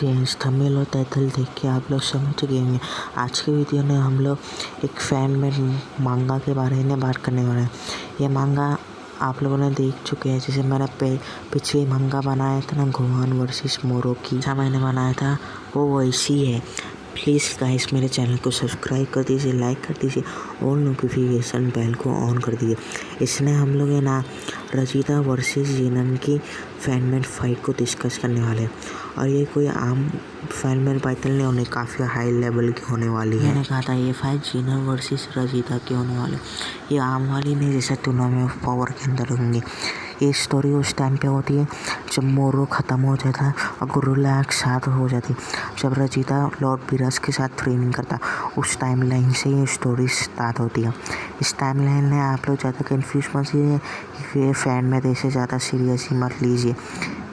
Friends, thumbnail और title देख के आप लोग समझ गए होंगे। आज के वीडियो में हम लोग एक फैन मेड मांगा के बारे में बात करने वाले हैं। ये मांगा आप लोगों ने देख चुके हैं। जैसे मैंने पिछले मांगा बनाया था ना, गोहान वर्सेस मोरोकी, जहाँ मैंने बनाया था वो वैसी है। प्लीज़ गाइस मेरे चैनल को सब्सक्राइब कर दीजिए, लाइक कर दीजिए और नोटिफिकेशन बेल को ऑन कर दीजिए। इसमें हम लोग है ना रजिता वर्सेस जिनन की फैन मेड फाइट को डिस्कस करने वाले हैं। और ये कोई आम फैन मेड बाइटल नहीं होने, काफ़ी हाई लेवल की होने वाली है। मैंने कहा था ये फाइट जिनन वर्सेस रजिता की होने वाली। ये आम वाली नहीं जैसे टूर्नामेंट ऑफ पावर के अंदर होंगी। ये स्टोरी उस टाइम पे होती है जब मोरो ख़त्म हो जाता है और गुरुला एक साथ हो जाती। जब रजिता लॉर्ड बिरस के साथ ट्रेनिंग करता, उस टाइम लाइन से ये स्टोरी स्टार्ट होती है। इस टाइम लाइन में आप लोग ज़्यादा कन्फ्यूज मत कीजिए। ये फैन में ऐसे ज़्यादा सीरियस ही मत लीजिए।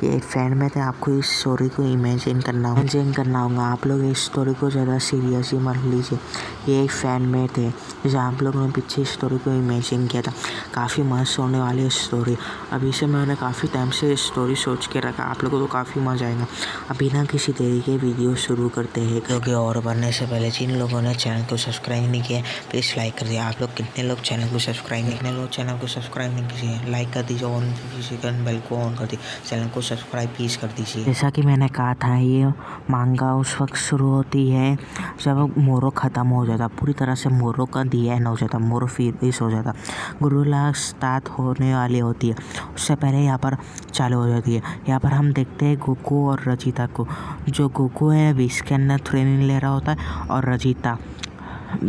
ये एक फैन में था, आपको इस स्टोरी को इमेजिन करना होगा। आप लोग इस स्टोरी को ज़्यादा सीरियस ही मत लीजिए। ये एक फैन में थे जहाँ आप लोगों ने पीछे स्टोरी को इमेजिन किया था। काफ़ी मस्त होने वाली है स्टोरी। अभी से मैंने काफ़ी टाइम से स्टोरी सोच के रखा, आप लोगों को तो काफ़ी मज़ा आएगा। अभी ना किसी देरी के वीडियो शुरू करते हैं, क्योंकि और बढ़ने से पहले जिन लोगों ने चैनल को सब्सक्राइब नहीं किया प्लीज़ लाइक कर दिया। आप लोग कितने लोग चैनल को सब्सक्राइब नहीं कीजिए, लाइक कर दीजिए, ऑन कीजिए, बेल को ऑन कर दीजिए, चैनल को सब्सक्राइब प्लीज़ कर दीजिए। जैसा कि मैंने कहा था, ये मांगा उस वक्त शुरू होती है जब मोरो ख़त्म हो जाता, पूरी तरह से मोरो का दी एंड हो जाता, मोरो फिनिश हो जाता, गुरुला स्टार्ट होने वाली होती है। उससे पहले यहाँ पर चालू हो जाती है। यहाँ पर हम देखते हैं गोकू और रजिता को। जो गोकू है विश के अंदर ट्रेनिंग ले रहा होता है और रजिता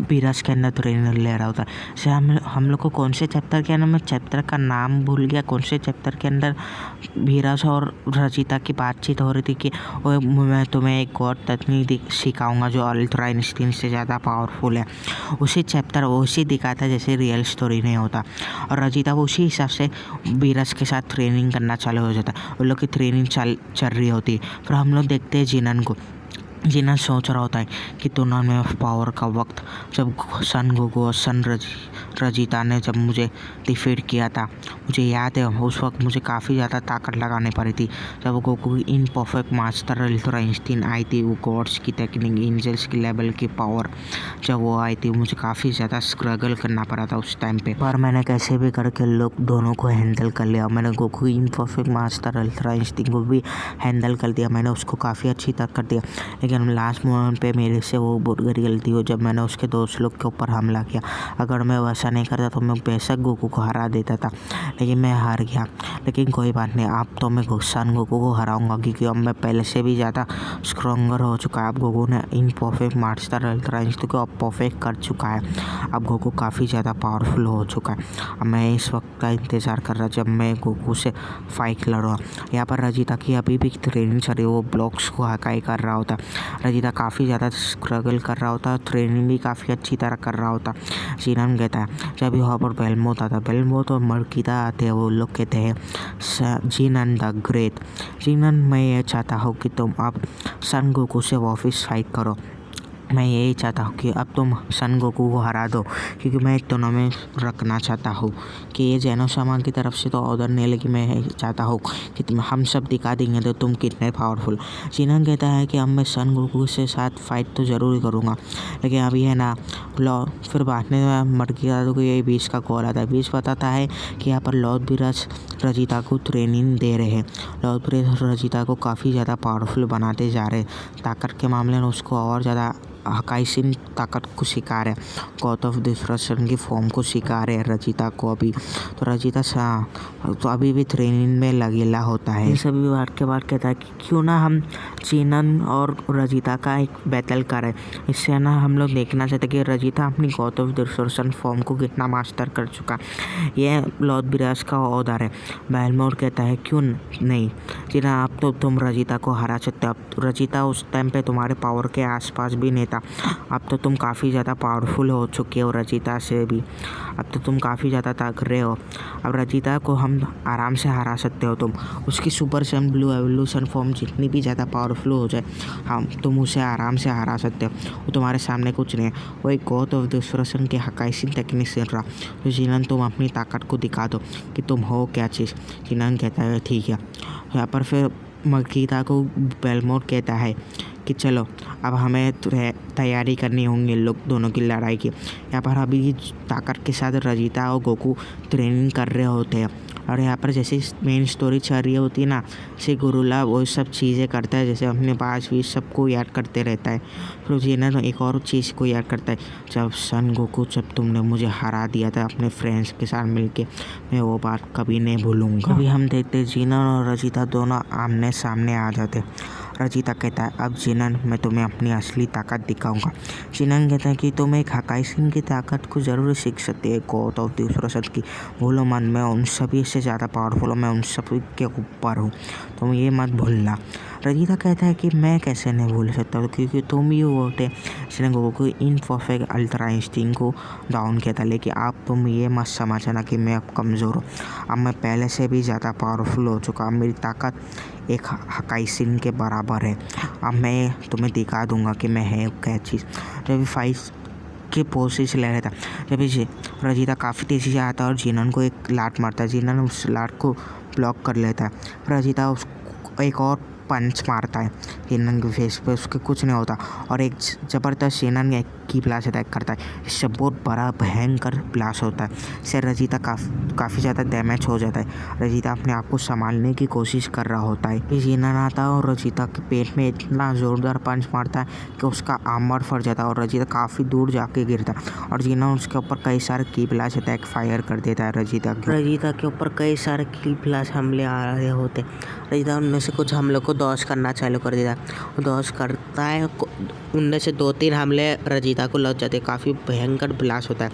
बिरस के अंदर ट्रेनिंग ले रहा होता है। से हम लोग को कौन से चैप्टर के अंदर, मैं चैप्टर का नाम भूल गया, कौन से चैप्टर के अंदर बिरस और रजिता की बातचीत हो रही थी कि मैं तुम्हें एक गॉड तकनीक सिखाऊंगा जो अल्ट्रा इंस्टिंक्ट से ज़्यादा पावरफुल है। उसी चैप्टर उसी दिखाता जैसे रियल स्टोरी नहीं होता। और रजिता उसी हिसाब से बिरस के साथ ट्रेनिंग करना चालू हो जाता है। उन लोग की ट्रेनिंग चल रही होती है। फिर हम लोग देखते हैं जिनन को। जिनन सोच रहा होता है कि टूर्नामेंट ऑफ पावर का वक्त, जब सन गोकू और सन रजिता ने जब मुझे डिफीट किया था, मुझे याद है उस वक्त मुझे काफ़ी ज़्यादा ताकत लगानी पड़ी थी। जब गोकू की इन परफेक्ट मास्टर अल्ट्रा इंस्टिंक्ट आई थी, वो गॉड्स की टेक्निक, एंजल्स की लेवल की पावर जब वो आई थी, मुझे काफ़ी ज़्यादा स्ट्रगल करना पड़ा था उस टाइम पे। पर मैंने कैसे भी करके लोग दोनों को हैंडल कर लिया। मैंने गोकू की इन परफेक्ट मास्टर अल्ट्रा इंस्टिंक्ट को भी हैंडल कर दिया, मैंने उसको काफ़ी अच्छी तक कर दिया। लेकिन लास्ट मोमेंट पे मेरे से वो बहुत बड़ी गलती हो जब मैंने उसके दोस्त लोग के ऊपर हमला किया। अगर मैं वैसा नहीं करता तो मैं बेशक गोकू को हरा देता था, लेकिन मैं हार गया। लेकिन कोई बात नहीं, अब तो मैं सन गोकू को हराऊंगा, क्योंकि अब मैं पहले से भी ज़्यादा स्ट्रॉन्गर हो चुका है। अब गोकू ने इन परफेक्ट मास्टर अल्ट्रा इंस्टिंक्ट को अब परफेक्ट कर चुका है। अब गोकू काफ़ी ज़्यादा पावरफुल हो चुका है। अब मैं इस वक्त का इंतज़ार कर रहा जब मैं गोकू से फाइट लड़ूँगा। यहाँ पर रजिता की अभी भी ट्रेनिंग चल रही है, वो ब्लॉक्स को हकाई कर रहा होता। रजिता काफ़ी ज़्यादा स्ट्रगल कर रहा होता, ट्रेनिंग भी काफ़ी अच्छी तरह कर रहा होता। जिनन कहता है जब यहाँ पर बेलमोट आता, बेलमोट और मर्किता आते हैं, वो लोग कहते हैं जिनन द ग्रेट, जिनन मैं ये चाहता हूँ कि तुम अब सन गोकू से वापस फाइट करो। मैं यही चाहता हूँ कि अब तुम सन गोकू को हरा दो, क्योंकि मैं एक टूर्नामेंट रखना चाहता हूँ कि ये जेनोसामा की तरफ से तो ऑर्डर नहीं, लेकिन मैं चाहता हूँ कि हम सब दिखा देंगे तो तुम कितने पावरफुल। जिनन कहता है कि अब मैं सन गोकू से साथ फाइट तो ज़रूर करूँगा, लेकिन अभी है ना फिर बाद में मर्किता को ये बीच का कॉल आता है। बीच बताता है कि यहाँ पर लॉर्ड बिरस रजिता को ट्रेनिंग दे रहे हैं। लॉर्ड बिरस रजिता को काफ़ी ज़्यादा पावरफुल बनाते जा रहे हैं। ताकत के मामले में उसको और ज़्यादा हकाइसिन ताकत को सिखा रहे हैं, गॉड ऑफ डिस्ट्रक्शन की फॉर्म को सिखा रहे हैं रजिता को अभी। तो रजिता तो अभी भी ट्रेनिंग में लगेला होता है। ये सभी बात के बाद कहता है कि क्यों ना हम जिनन और रजिता का एक बैटल करें। इससे ना हम लोग देखना चाहते कि रजिता अपनी गॉड ऑफ डिस्ट्रक्शन फॉर्म को कितना मास्टर कर चुका। यह लॉर्ड बिरस का ऑर्डर है। बेलमोट कहता है क्यों नहीं जिना, आप तो तुम रजिता को हरा सकते हो। अब रजिता उस टाइम पे तुम्हारे पावर के आसपास भी नहीं था। अब तो तुम काफ़ी ज़्यादा पावरफुल हो चुके हो रजिता से भी। अब तो तुम काफ़ी ज़्यादा ताक रहे हो। अब रजिता को हम आराम से हरा सकते हो। तुम उसकी super San blue evolution form जितनी भी ज़्यादा पावरफुल हो जाए, हम तुम उसे आराम से हरा सकते हो। वो तुम्हारे सामने कुछ नहीं है। वो एक गॉड ऑफ डिस्ट्रक्शन के हकाइसिन टेक्निक से रहा। तो जिनन तुम अपनी ताकत को दिखा दो कि तुम हो क्या चीज़। जिनन कहता है ठीक है। यहाँ पर फिर मकीता को बेलमोट कहता है कि चलो अब हमें तैयारी करनी होंगी लोग दोनों की लड़ाई की। यहाँ पर अभी ताकत के साथ रजिता और गोकू ट्रेनिंग कर रहे होते हैं और यहाँ पर जैसे मेन स्टोरी चल रही होती है ना, से गुरुला वो सब चीज़ें करता है, जैसे अपने पास भी सबको याद करते रहता है। फिर जीना तो एक और चीज़ को याद करता है, जब सन गोकू जब तुमने मुझे हरा दिया था अपने फ्रेंड्स के साथ मिलके, मैं वो बात कभी नहीं भूलूंगा। अभी हम देखते जीनन और रजिता दोनों आमने सामने आ जाते। रजिता कहता है अब जीनन मैं तुम्हें अपनी असली ताकत दिखाऊंगा। जीनन कहता है कि तुम एक हकाई सिंह की ताकत को ज़रूर सीख सकते हैं, गॉड ऑफ द की। भूलो मन मैं उन सभी से ज़्यादा पावरफुल हूँ, मैं उन सभी के ऊपर हूँ, तुम ये मत भूलना। रजिता कहता है कि मैं कैसे नहीं भूल सकता, क्योंकि तुम ही होते जिसने गोकू को इन परफेक्ट अल्ट्रा इंस्टिंक्ट को डाउन किया था। लेकिन आप तुम ये मत समझना कि मैं अब कमज़ोर हूँ, अब मैं पहले से भी ज़्यादा पावरफुल हो चुका। अब मेरी ताकत एक हकाई सिंह के बराबर है। अब मैं तुम्हें दिखा दूंगा कि मैं है क्या चीज़। जब फाइट के पोसेस ले रहा था, जब रजिता काफ़ी तेज़ी से आता है और जीनन को एक लात मारता है। जीनन उस लात को ब्लॉक कर लेता है। रजिता उसको एक और पंच मारता है जीनन के फेस पे, उसके कुछ नहीं होता और एक ज़बरदस्त जीनन की ब्लास्ट अटैक करता है। इससे बहुत बड़ा भयंकर ब्लास्ट होता है। इससे रजिता काफ़ी ज़्यादा डैमेज हो जाता है। रजिता अपने आप को संभालने की कोशिश कर रहा होता है। जीनन आता है और रजिता के पेट में इतना ज़ोरदार पंच मारता है कि उसका आर्मर फट जाता है और रजिता काफ़ी दूर जाके गिरता है और जीनन उसके ऊपर कई सारे की ब्लास्ट अटैक फायर कर देता है। रजिता के ऊपर कई सारे की ब्लास्ट हमले आ रहे होते। रजिता उनमें से कुछ हमलों को दौड़ करना चालू कर देता है। वो दौड़ करता है, उनमें से 2-3 हमले रजिता को लग जाते हैं। काफ़ी भयंकर ब्लास्ट होता है।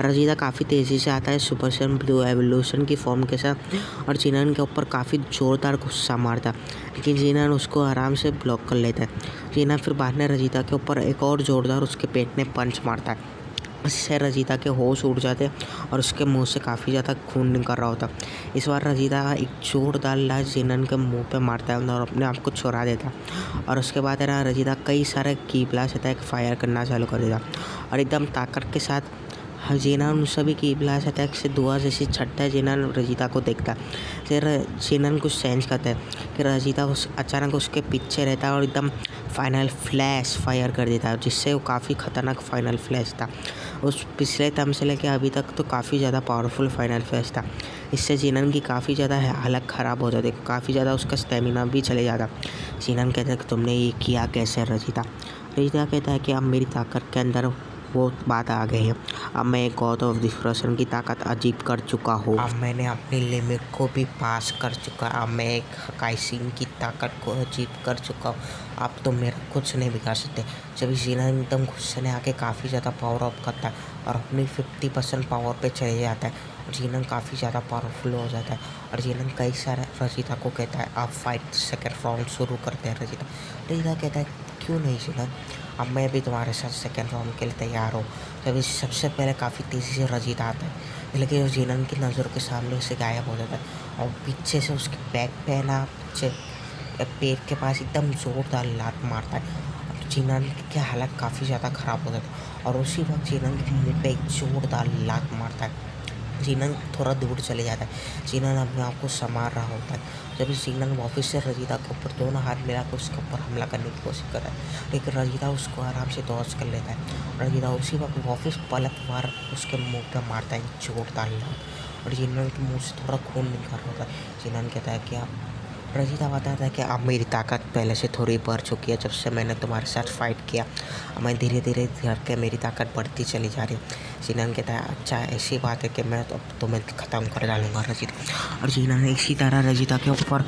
रजिता काफ़ी तेज़ी से आता है सुपर सैयन ब्लू एवोल्यूशन की फॉर्म के साथ और जीनन के ऊपर काफ़ी ज़ोरदार गुस्सा मारता है, लेकिन जीनन उसको आराम से ब्लॉक कर लेता है। जीनन फिर बाद में रजिता के ऊपर एक और ज़ोरदार उसके पेट में पंच मारता है। इससे रजिता के होश उड़ जाते और उसके मुंह से काफ़ी ज़्यादा खून निकल रहा होता। इस बार रजिता एक जोरदार लात जीनन के मुंह पे मारता है और अपने आप को छुड़ा देता और उसके बाद है ना रजिता कई सारे की ब्लास्ट अटैक फायर करना चालू कर देता और एकदम ताकत के साथ जीनन उन सभी की ब्लास्ट अटैक से दुआ जैसी छटता है। जीनन रजिता को देखता है, फिर जीनन कुछ सेंस करता है कि रजिता अचानक उसके पीछे रहता है और एकदम फाइनल फ्लैश फायर कर देता है, जिससे वो काफ़ी ख़तरनाक फाइनल फ्लैश था। उस पिछले टर्म से लेकर अभी तक तो काफ़ी ज़्यादा पावरफुल फाइनल फ्लैश था। इससे जीनन की काफ़ी ज़्यादा हालत ख़राब हो जाती, काफ़ी ज़्यादा उसका स्टेमिना भी चले जाता। जीनन कहता है कि तुमने ये किया कैसे रजिता। रजिता कहता है कि अब मेरी ताकत के अंदर वो बात आ गई है, अब मैं एक गॉड ऑफ डिस्ट्रक्शन की ताकत अचीव कर चुका हूँ। अब मैंने अपनी लिमिट को भी पास कर चुका। अब मैं एक हकाई सिंह की ताकत को अचीव कर चुका हूँ, अब तो मेरा कुछ नहीं बिगाड़ सकते। जब जीनन एकदम गुस्से में आके काफ़ी ज़्यादा पावर अप करता है और अपनी 50% पावर पे चले जाता है और जीनन काफ़ी ज़्यादा पावरफुल हो जाता है और जीनन कई सारे रजिता को कहता है आप फाइट सेकेंड राउंड शुरू करते हैं। रजिता कहता है क्यों नहीं जीनन, अब मैं भी तुम्हारे साथ सेकेंड राउंड के लिए तैयार हूँ। जब सबसे पहले काफ़ी तेज़ी से रजिता आता है, लेकिन जीनन की नज़रों के सामने से गायब हो जाता है और पीछे से उसके बैक पे ना पीछे पेट के पास एकदम ज़ोरदार लात मारता है। जीनन की हालत काफ़ी ज़्यादा ख़राब हो जाती है और उसी वक्त जीनन के मुँह पे एक ज़ोरदार लात मारता है। जीनन थोड़ा दूर चले जाता है। जीनन अपने आप को संभाल रहा होता है। जब जीनन वापस से रजिता के ऊपर दोनों हाथ मिला कर उसके ऊपर हमला करने की कोशिश करता है, लेकिन रजिता उसको आराम से डॉज कर लेता है। रजिता उसी वक्त वापस पलट मार उसके मुंह पे मारता है जोरदार लात और जीनन के मुंह से थोड़ा खून निकल रहा होता है। जीनन कहता है कि आप रजिता बताता है कि अब मेरी ताकत पहले से थोड़ी बढ़ चुकी है। जब से मैंने तुम्हारे साथ फाइट किया, मैं धीरे धीरे करके मेरी ताकत बढ़ती चली जा रही है। जीनन कहता है अच्छा ऐसी बात है कि मैं तो अब तुम्हें ख़त्म कर डालूंगा रजिता। और जीनन इसी तरह रजिता के ऊपर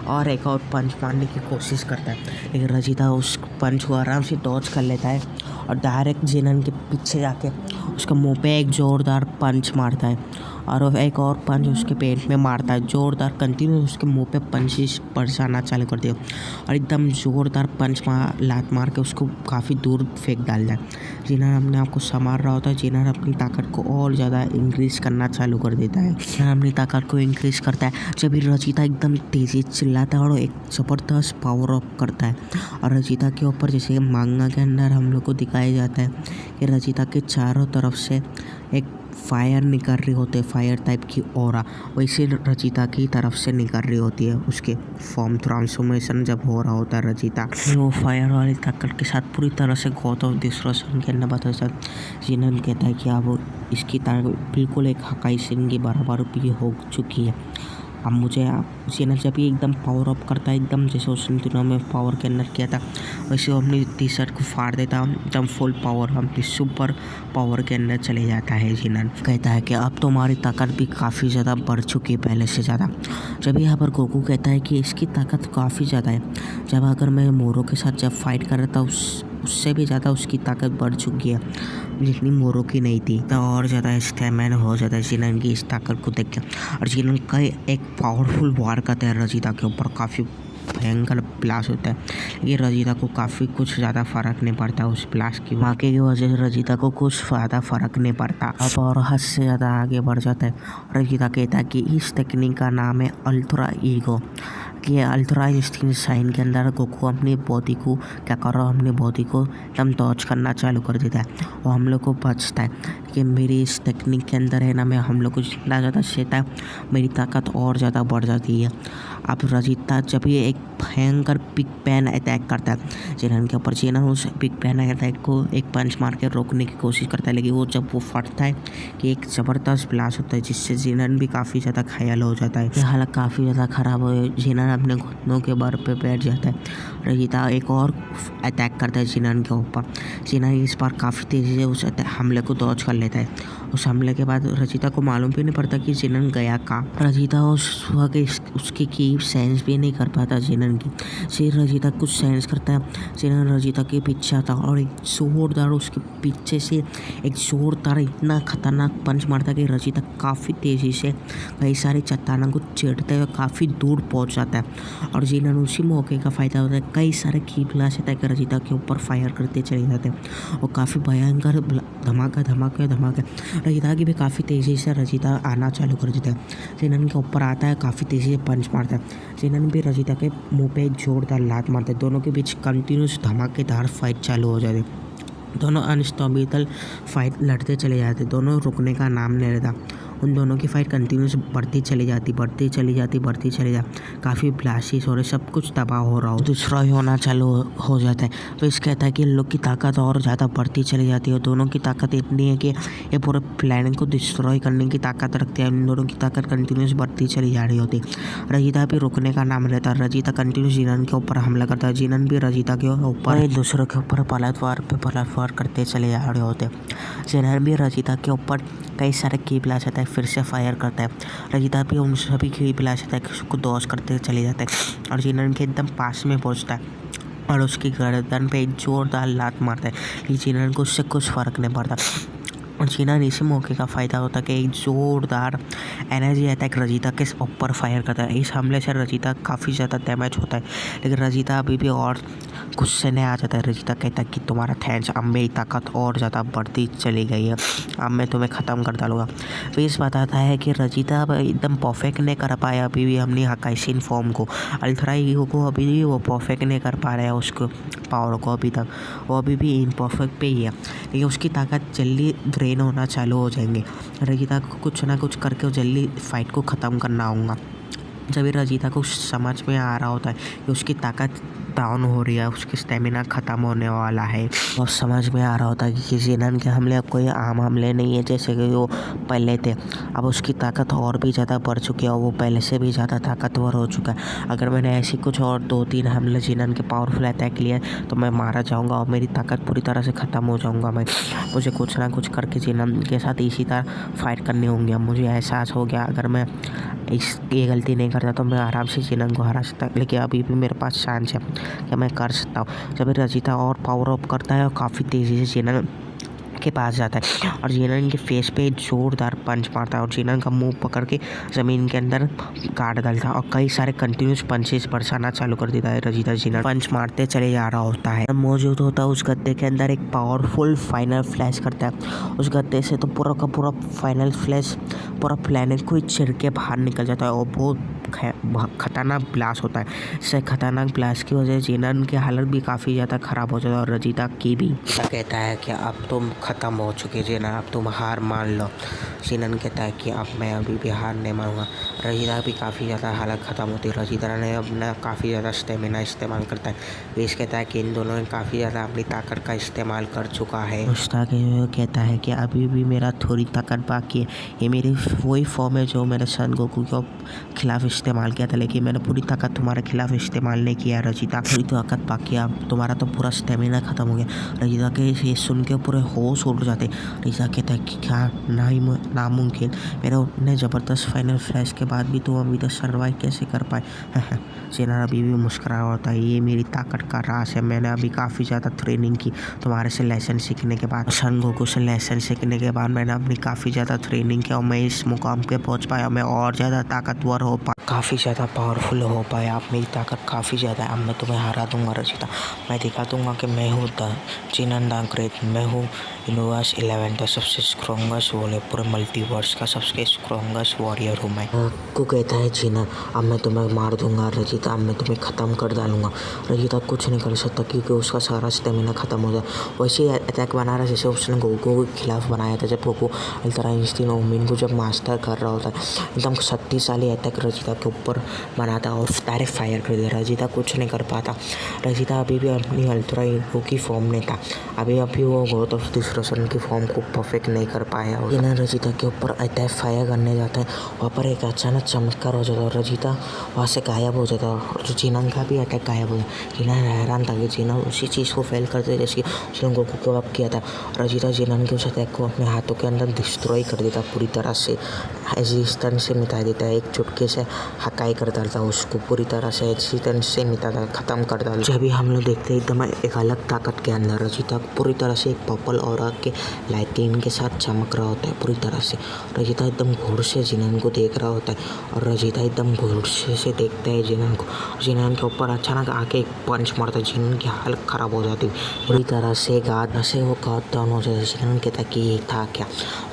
और एक और पंच मारने की कोशिश करता है, लेकिन रजिता उस पंच को आराम से डॉज कर लेता है और डायरेक्ट जीनन के पीछे जाके उसके मुंह पे एक ज़ोरदार पंच मारता है और एक और पंच उसके पेट में मारता है। ज़ोरदार कंटिन्यू उसके मुंह पे पंचेस बरसाना चालू कर दिया और एकदम ज़ोरदार पंच लात मार के उसको काफ़ी दूर फेंक डालता है। जीनन अपने आप को संभाल रहा होता है। जीनन अपनी ताकत को और ज़्यादा इंक्रीज़ करना चालू कर देता है। जीनन अपनी ताकत को इंक्रीज़ करता है जब रजिता एकदम तेज़ी चिल्लाता है और एक ज़बरदस्त पावर अप करता है और रजिता के ऊपर जैसे मांगा के अंदर हम लोग को दिखाया जाता है कि रजिता के चारों तरफ से एक फायर निकल रही होती है, फायर टाइप की ऑरा, वैसे रचिता की तरफ से निकल रही होती है। उसके फॉर्म ट्रांसफॉर्मेशन जब हो रहा होता है रचिता, वो फायर वाली ताकत के साथ पूरी तरह से गॉड ऑफ डिस्ट्रक्शन के अंदर बता सकता। जिनन कहता है कि अब इसकी ताकत बिल्कुल एक हकाई सिंह की बराबर भी हो चुकी है। अब मुझे जिनन जब भी एकदम पावर अप करता है, एकदम जैसे उस दिनों में पावर के अंदर किया था, वैसे वो अपनी टी शर्ट को फाड़ देता, एकदम फुल पावर, अपनी सुपर पावर के अंदर चले जाता है। जिनन कहता है कि अब तुम्हारी ताकत भी काफ़ी ज़्यादा बढ़ चुकी है पहले से ज़्यादा। जब यहाँ पर गोकू कहता है कि इसकी ताकत काफ़ी ज़्यादा है, जब अगर मैं मोरो के साथ जब फाइट कर रहा था उससे भी ज़्यादा उसकी ताकत बढ़ चुकी है, जितनी मोरो की नहीं थी। तो और ज़्यादा स्टैमिना हो जाता है जिनन की इस ताकत को देख के। और जिनन का एक पावरफुल वार करता है रचिता के ऊपर, काफ़ी भयंकर ब्लास्ट होता है। ये रचिता को काफ़ी कुछ ज़्यादा फ़र्क नहीं पड़ता उस ब्लास्ट की वाक़े की वजह से रचिता को कुछ ज़्यादा फ़र्क नहीं पड़ता। अब और हद से ज़्यादा आगे बढ़ जाता है। रचिता कहता है कि इस टेक्निक का नाम है अल्ट्रा ईगो। कि अल्ट्रा इंस्टिंक्ट साइन के अंदर गोकू अपनी बॉडी को क्या कर रहा है, अपनी बॉडी को एकदम डॉज करना चालू कर देता है और हम लोग को बचता है कि मेरी इस टेक्निक के अंदर है ना, मैं हम लोग को जितना ज़्यादा सेता है मेरी ताकत और ज़्यादा बढ़ जाती है। अब रचिता जब ये एक भयंकर बिग पैन अटैक करता है जिनन के ऊपर, जिनन उस बिग पैन अटैक को एक पंच मार के रोकने की कोशिश करता है, लेकिन वो जब वो फटता है कि एक ज़बरदस्त ब्लास्ट होता है जिससे जिनन भी काफ़ी ज़्यादा घायल हो जाता है। हालत काफ़ी ज़्यादा ख़राब हो, जिनन अपने घुटनों के बल पे बैठ जाता है। रचिता एक और अटैक करता है जिनन के ऊपर। जिनन इस बार काफ़ी तेज़ी से उस हमले को डॉज कर लेता है। उस हमले के बाद रचिता को मालूम भी नहीं पड़ता कि जिनन गया कहाँ। रचिता उस वक्त उसकी की सेंस भी नहीं कर पाता जिनन की। फिर रचिता कुछ सेंस करता है, जिनन रचिता के पीछे आता और एक जोरदार उसके पीछे से एक जोरदार इतना खतरनाक पंच मारता कि रचिता काफ़ी तेज़ी से कई सारी चट्टानों को चीरते हुए काफ़ी दूर पहुंच जाता है। और जिनन उसी मौके का फ़ायदा होता है, कई सारे की ब्लास्ट अटैक कर रचिता के ऊपर फायर करते चले जाते हैं और काफ़ी भयंकर धमाका धमाका धमाका। रचिता की भी काफ़ी तेज़ी से रचिता आना चालू कर देता है। जिनन के ऊपर आता है, काफ़ी तेज़ी से पंच मारता है। जिनन भी रचिता के मुंह पे एक जोरदार लात मारता है। दोनों के बीच कंटिन्यूस धमाकेदार फाइट चालू हो जाती है। दोनों अनस्टॉपेबल फाइट लड़ते चले जाते, दोनों रुकने का नाम नहीं लेता। उन दोनों की फाइट कंटिन्यूस बढ़ती चली जाती। काफ़ी ब्लास्टिस हो रहे, सब कुछ तबाह हो रहा हो, डिस्ट्रॉय होना चालू हो जाता है। तो इस कहता है कि इन लोग की ताकत और ज़्यादा बढ़ती चली जाती है। दोनों की ताकत इतनी है कि ये पूरे प्लैनेट को डिस्ट्रॉय करने की ताकत रखते हैं। इन दोनों की ताकत कंटिन्यूस बढ़ती चली जा रही होती है। रचिता भी रुकने का नाम लेता है। रचिता कंटिन्यूस जिनन के ऊपर हमला करता है, जिनन भी रचिता के ऊपर एक दूसरे के ऊपर पलटवार करते चले जा रहे होते। जिनन भी रचिता के ऊपर कई सारे की ब्लास्ट अटैक फिर से फायर करता है। रचिता भी उन सभी की ब्लास्ट अटैक को डॉज करते चले जाते हैं और जिनन के एकदम पास में पहुंचता है और उसकी गर्दन पे एक जोरदार लात मारता है, लेकिन जिनन को उससे कुछ फ़र्क नहीं पड़ता। और जिनन इसी मौके का फ़ायदा होता है कि एक जोरदार एनर्जी अटैक रचिता के ऊपर फायर करता है। इस हमले से रचिता काफ़ी ज़्यादा डैमेज होता है, लेकिन रचिता अभी भी और गुस्से में आ जाता है। रचिता कहता है कि तुम्हारा थैंक्स, अब मेरी ताकत और ज़्यादा बढ़ती चली गई है, अब मैं तुम्हें ख़त्म कर डालूँगा। तो इस बताता है कि रचिता अब एकदम परफेक्ट नहीं कर पाया अभी भी अपनी हकाइसिन फॉर्म को, अल्ट्रा ईगो को अभी भी वो परफेक्ट नहीं कर पा रहा है उसको पावर को अभी तक, वो अभी भी इम्परफेक्ट पे ही है, लेकिन उसकी ताकत जल्दी ड्रेन होना चालू हो जाएंगे। रचिता को कुछ ना कुछ करके जल्दी फाइट को ख़त्म करना होगा। जब रचिता को समझ में आ रहा होता है कि उसकी ताकत डाउन हो रही है, उसकी स्टेमिना ख़त्म होने वाला है, और समझ में आ रहा होता है कि जिनन के हमले अब कोई आम हमले नहीं है जैसे कि वो पहले थे। अब उसकी ताकत और भी ज़्यादा बढ़ चुकी है और वो पहले से भी ज़्यादा ताकतवर हो चुका है। अगर मैंने ऐसी कुछ और 2-3 हमले जिनन के पावरफुल अटैक लिए तो मैं मारा जाऊँगा और मेरी ताकत पूरी तरह से ख़त्म हो जाऊँगा। मुझे कुछ ना कुछ करके जिनन के साथ इसी तरह फाइट करनी होंगी। अब मुझे एहसास हो गया अगर मैं ये गलती नहीं करता तो मैं आराम से जिनन को हरा सकता, लेकिन अभी भी मेरे पास चांस है कि मैं कर सकता हूँ। जब रचिता और पावर अप करता है और काफ़ी तेज़ी से जिनन के पास जाता है और जिनन के फेस पे जोरदार पंच मारता है और जिनन का मुंह पकड़ के ज़मीन के अंदर गाड़ डालता है और कई सारे कंटिन्यूस पंचेस बरसाना चालू कर देता है। रचिता जिनन पंच मारते चले जा रहा होता है। मौजूद होता है उस गद्दे के अंदर एक पावरफुल फाइनल फ्लैश करता है। उस गद्दे से तो पूरा का पूरा फाइनल फ्लैश पूरा प्लैनेट को ही चिर के बाहर निकल जाता है और बहुत खतरनाक ब्लास्ट होता है। इससे खतरनाक ब्लास्ट की वजह से जिनन की हालत भी काफ़ी ज़्यादा ख़राब हो जाता है और रजिता की भी। कहता है कि अब तुम ख़त्म हो चुके जिनन, अब तुम हार मान लो। जिनन कहता है कि अब मैं अभी भी हार नहीं मानूंगा। रजिता भी काफ़ी ज़्यादा हालत ख़त्म होती है। रजिता ने अपना काफ़ी ज़्यादा स्टेमिना इस्तेमाल करता है। वेश कहता है कि इन दोनों ने काफ़ी ज़्यादा अपनी ताकत का इस्तेमाल कर चुका है। मुश्ताक कहता है कि अभी भी मेरा थोड़ी ताकत बाकी है। ये मेरी वही फॉर्म है जो मैंने सन गोकू के खिलाफ इस्तेमाल किया था, लेकिन मैंने पूरी ताकत तुम्हारे खिलाफ इस्तेमाल नहीं किया। रजिता, थोड़ी ताकत बाकी है, तुम्हारा तो पूरा स्टेमिना ख़त्म हो गया। रजिता के ये सुन के पूरे होश उड़ जाते। रजिता कहता है कि क्या नामुमकिन, मेरे उतने ज़बरदस्त फाइनल फ्लैश के बाद भी तुम अभी तक सर्वाइव कैसे कर पाए। जिनन अभी भी मुस्कुरा होता है। ये मेरी ताकत का राज है। मैंने अभी काफ़ी ज़्यादा ट्रेनिंग की तुम्हारे से लेसन सीखने के बाद, सन गोकू से लेसन सीखने के बाद मैंने अपनी काफ़ी ज़्यादा ट्रेनिंग किया और मैं इस मुकाम पे पहुंच पाया। मैं और ज़्यादा ताकतवर हो पाया, काफ़ी ज़्यादा पावरफुल हो पाया। अब मेरी ताकत काफ़ी ज़्यादा है। अब मैं तुम्हें हरा दूंगा रजिता। मैं दिखा दूंगा कि मैं हूँ जिनन द ग्रेट। मैं हूँ यूनिवर्स 11 का सबसे स्ट्रॉन्गेस्ट वॉरियर, पूरे मल्टीवर्स का सबसे स्ट्रॉन्गेस्ट वॉरियर हूँ मैं। को कहता है जिनन, अब मैं तुम्हें मार दूंगा रजिता, अब मैं तुम्हें ख़त्म कर डालूंगा। रजिता कुछ नहीं कर सकता क्योंकि उसका सारा स्टेमिना ख़त्म हो जाए। वैसे अटैक बना रहा जैसे उसने गोकू के खिलाफ बनाया था, जब गोकू अल्ट्रा इंस्टिंक्ट ओमिन को जब मास्टर कर रहा होता है। एकदम शक्तिशाली अटैक रजिता के ऊपर बनाता और डायरेक्ट फायर कर दिया। रजिता कुछ नहीं कर पाता। रजिता अभी भी अपनी अल्ट्रा ईगो की फॉर्म में था। अभी वो गॉड ऑफ डिस्ट्रक्शन की फॉर्म को परफेक्ट नहीं कर पाया। जिनन रजिता के ऊपर अटैक फायर करने जाता है। वहाँ पर एक अचानक चमत्कार हो जाता है और रजिता वहाँ से गायब हो जाता है और जो जिनन का भी अटैक गायब हो जाता। जिनन हैरान था कि जिनन उसी चीज़ को फेल करते जैसे उसने गोकू के वक्त किया था। रजिता जिनन के उस अटैक को अपने हाथों के अंदर डिस्ट्रॉय कर देता, पूरी तरह से एग्जिस्टेंस से मिटा देता है। एक चुटके से हकाई कर डालता है उसको, पूरी तरह से एग्जिस्टेंस से मिटाता, ख़त्म कर डालता। जब भी हम लोग देखते हैं एकदम एक अलग ताकत के अंदर रजिता पूरी तरह से एक पर्पल ऑरा के लाइटिंग के साथ चमक रहा होता है पूरी तरह से। रजिता एकदम घूर से जिनन को देख रहा होता है और रजिता एकदम घूर से देखता है जिनन को। जिनन के ऊपर अचानक आके एक पंच मारता है। जिनन की हालत ख़राब हो जाती है पूरी तरह से। वो गार्ड डाउन हो जाता है। जिनन कहता है कि ये था क्या।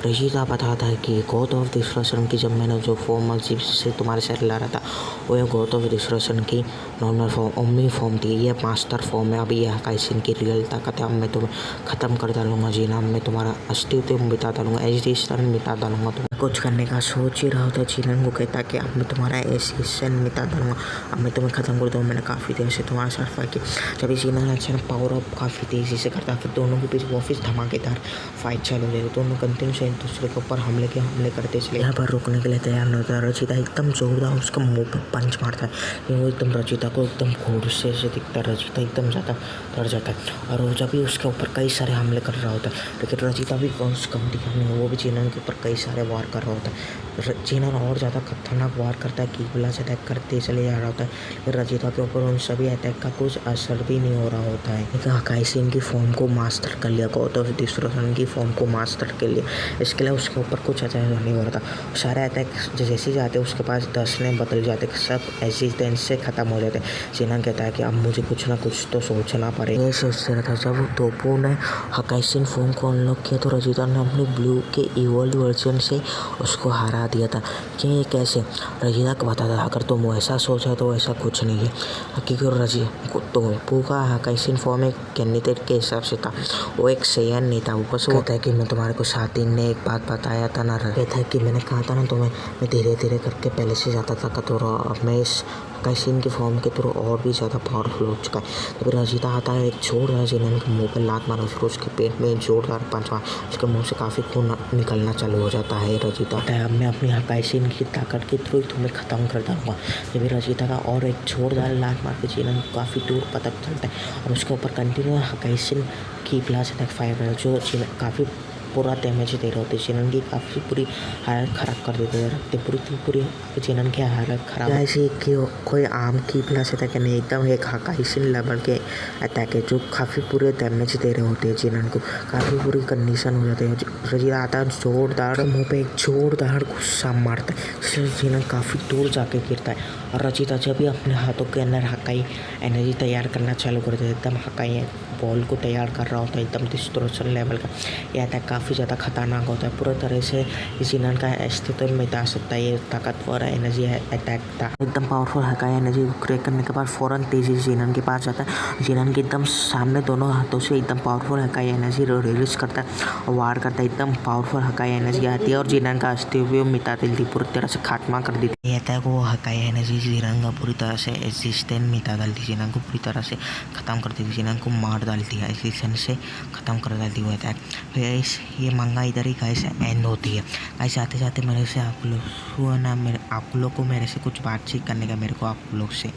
रजिता बताता है कि गॉड ऑफ डिस्ट्रक्शन की जब मैंने जो फॉर्म से तुम्हारे साथ लड़ा था वो ये गॉड ऑफ डिस्ट्रक्शन की नॉर्मल फॉर्म ओमनी फॉर्म थी। ये मास्टर फॉर्म है। अभी ये हकाइसिन की रियल ताकत है। अब मैं तुम्हें ख़त्म कर डालूंगा जिनन, मैं तुम्हारा अस्तित्व मिटा डालूंगा, एग्जिस्टेंस मिटा डालूंगा। तुम कुछ करने का सोच ही रहा होता है। जिनन को कहता है कि अब मैं तुम्हारा एग्जिस्टेंस मिटा दूंगा, अब मैं तुम्हें ख़त्म कर दूँगा। मैंने काफ़ी देर से तुम्हारे साथ फाइट की। जब जिनन अचानक पावर अप काफ़ी तेज़ी से करता है, फिर दोनों के बीच वापस धमाकेदार फाइट चालू हो जाएगी। दोनों कंटिन्यू एक दूसरे के ऊपर हमले करते चले। यहाँ पर रुकने के लिए तैयार नहीं होता। रजिता एकदम जोरदार उसका मुंह पर पंच मारता है। वो एकदम रजिता को एकदम घूर से दिखता है। रजिता एकदम ज़्यादा डर जाता है और वो जब भी उसके ऊपर कई सारे हमले कर रहा होता है, लेकिन रजिता भी कम दिखा नहीं, वो भी जिनन के ऊपर कई सारे वार कर रहा होता है। जिनन और ज़्यादा खतरनाक वार करता है, कीबला से अटैक करते चले जा रहा होता है, लेकिन रजिता के ऊपर उन सभी अटैक का कुछ असर भी नहीं हो रहा होता है। हकाइसिन की फॉर्म को मास्टर कर लिया, गॉड ऑफ डिस्ट्रक्शन की फॉर्म को मास्टर कर लिया। इसके लिए उसके ऊपर कुछ अटैक नहीं हो रहा था। सारे अटैक जैसे जाते उसके पास 10 में बदल जाते, सब एग्जिस्टेंस से ख़त्म हो जाते। जिनन कहता है कि अब मुझे कुछ ना कुछ तो सोचना पड़ेगा। ये सोचते रहता। जब तोपो ने हकाइसिन फॉर्म को अनलॉक किया तो रजिता ने अपने ब्लू के इवोल्व वर्जन से उसको हरा दिया था। कि ये कैसे? रजिता को बताता था अगर तुम वैसा सोचा तो वैसा कुछ नहीं है, क्योंकि तोपो का हकाइसिन फॉर्म एक कैंडिडेट के हिसाब से था, वो एक सैयन नहीं था। ऊपर से कहता है कि मैं तुम्हारे को साथ ही ने एक बात बताया था ना, कहता है कि मैंने कहा था ना तुम्हें, मैं धीरे धीरे करके पहले से ज़्यादा ताकतवर और मैं इस हकाइसिन के फॉर्म के थ्रू और भी ज़्यादा पावरफुल हो चुका है। फिर रजिता आता है, एक छोड़ है जिनन के मुंह पर लात मारा, फिर उसके पेट में जोरदार पंच मारा, उसके मुंह से काफ़ी खून निकलना चालू हो जाता है। रजिता अब मैं अपनी हकाइसिन की ताकत के थ्रू तुम्हें ख़त्म कर दूँगा। जब रजिता का और एक जोरदार लात मार के जिनन काफ़ी दूर पता चलता है और उसके ऊपर कंटिन्यू हकाइसिन की ब्लास्ट अटैक फायर कर जो काफ़ी पूरा डैमेज दे रहे होते। जिनन की काफ़ी पूरी हालत ख़राब कर देते रखते, पूरी जिनन की हालत ख़राब। ऐसे कि कोई आम की ब्लास्ट अटैक नहीं, एकदम एक हकाइसिन लेवल के अटैक है जो काफ़ी पूरे डैमेज दे रहे होते हैं। जिनन को काफ़ी पूरी कंडीशन हो जाती है। रजिता आता है, जोरदार मुँह पे एक जोरदार गुस्सा मारता है, जिससे जिनन काफ़ी दूर जाके गिरता है। और रजिता जब भी अपने हाथों के अंदर हकाई एनर्जी तैयार करना चालू कर देता है, एकदम हकाई बॉल को तैयार कर रहा होता है, एकदम डिस्ट्रक्शन लेवल का। यह अटैक काफ़ी ज़्यादा खतरनाक होता है। पूरी तरह से जिनन का अस्तित्व मिटा सकता है। ये ताकतवर एनर्जी है, अटैक था एकदम पावरफुल हकाई एनर्जी को क्रिएट करने के बाद फ़ौरन तेज़ी से जिनन के पास जाता है। जिनन के एकदम सामने दोनों हाथों से एकदम पावरफुल हकाई एनर्जी रिलीज करता है और वार करता है। एकदम पावरफुल हकाई एनर्जी आती है और जिनन का अस्तित्व मिटा देती, पूरी तरह से खात्मा कर देती है। वो हकाई एनर्जी जिनन का पूरी तरह से एग्जिस्टेंस मिटा डालती है, जिनन को पूरी तरह से ख़त्म कर देती है, जिनन को मार डालती है, एग्जिस्टेंस से ख़त्म कर डालती है अटैक। गाइस ये मंगा इधर ही गाइस एंड होती है। गाइस आते जाते मेरे से आप लोग को मेरे से कुछ बातचीत करने का, मेरे को आप लोग से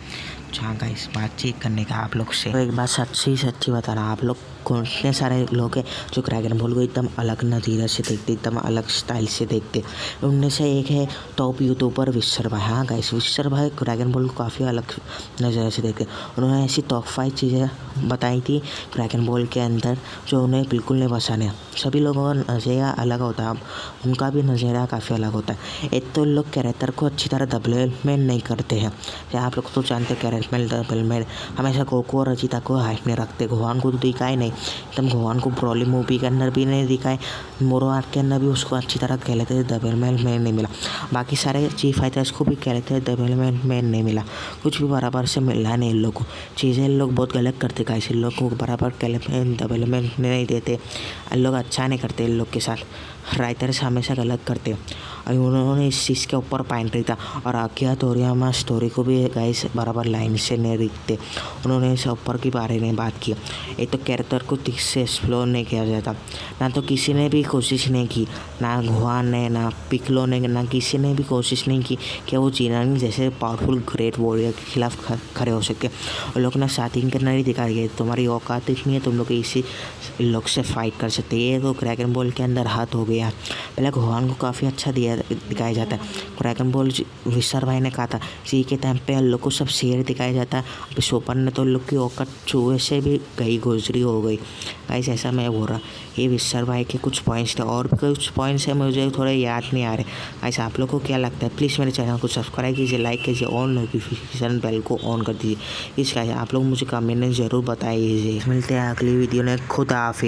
हाँ गाइस बातचीत करने का आप लोग से। तो एक बात सच्ची बता रहा, आप लोग कितने सारे लोग हैं जो ड्रैगन बॉल को एकदम अलग नज़रिए से देखते, एकदम अलग स्टाइल से देखते। उनमें से एक है टॉप यूट्यूबर विश्वर भाई। हाँ गाइस विश्वर भाई ड्रैगन बॉल को काफ़ी अलग नज़रिए से देखते। उन्होंने ऐसी टॉप 5 चीज़ें बताई थी ड्रैगन बॉल के अंदर जो उन्हें बिल्कुल नहीं पसंद है। सभी लोगों का नज़रिया अलग होता है, उनका भी नज़रिया काफ़ी अलग होता है। एक तो लोग कैरेक्टर को अच्छी तरह डेवलपमेंट नहीं करते हैं। आप लोग तो जानते हैं डेवलपमेंट हमेशा गोकू और रजिता को हाइप में रखते। गोहान को तो दिखाए नहीं, एकदम गोहान को ब्रॉली मूवी के अंदर भी नहीं दिखाए, मोरो आर्क के अंदर भी उसको अच्छी तरह कैरेक्टर डेवलपमेंट में नहीं मिला। बाकी सारे चीफ फाइटर्स को भी कैरेक्टर डेवलपमेंट में नहीं मिला, कुछ भी बराबर से मिला नहीं। इन लोग को चीज़ें लोग बहुत गलत करते, गाइस इन लोग को बराबर डेवलपमेंट नहीं देते, इन लोग अच्छा नहीं करते। इन लोग के साथ राइटर्स हमेशा गलत करते और उन्होंने इस चीज़ के ऊपर पॉइंट रखा। और आकिरा तोरियामा स्टोरी को भी गाइस बराबर लाइन से नहीं लिखते, उन्होंने इस ऊपर के बारे में बात की। एक तो कैरेक्टर को ठीक से एक्सप्लोर नहीं किया जाता, ना तो किसी ने भी कोशिश नहीं की, ना गोहान ने, ना पिकलो ने, ना किसी ने भी कोशिश नहीं की कि वो जिनन जैसे पावरफुल ग्रेट वॉरियर के खिलाफ खड़े हो सके। उन लोग ने स्टार्टिंग के अंदर ही दिखाया गया तुम्हारी औकात इतनी है, तुम लोग इसी लोग से फाइट कर सकते। ये तो ड्रैगन बॉल के अंदर हाथ हो गया। पहले गोहान को काफ़ी अच्छा दिखाया जाता है। ड्रैगन बॉल विश्वर भाई ने कहा था सी के टाइम पे लोग को सब शेर दिखाया जाता है, अभी सोपर ने तो लोग की औकात चूहे से भी गई गुजरी हो गई। गाइस ऐसा मैं बोल रहा, ये विश्वर भाई के कुछ पॉइंट्स थे और कुछ पॉइंट्स है मुझे थोड़े याद नहीं आ रहे। गाइस आप लोग को क्या लगता है प्लीज़ मेरे चैनल को सब्सक्राइब कीजिए, लाइक कीजिए और नोटिफिकेशन बेल को ऑन कर दीजिए। इसका आप लोग मुझे कमेंट में ज़रूर बताइए। मिलते हैं अगली वीडियो में। खुदा हाफिज़।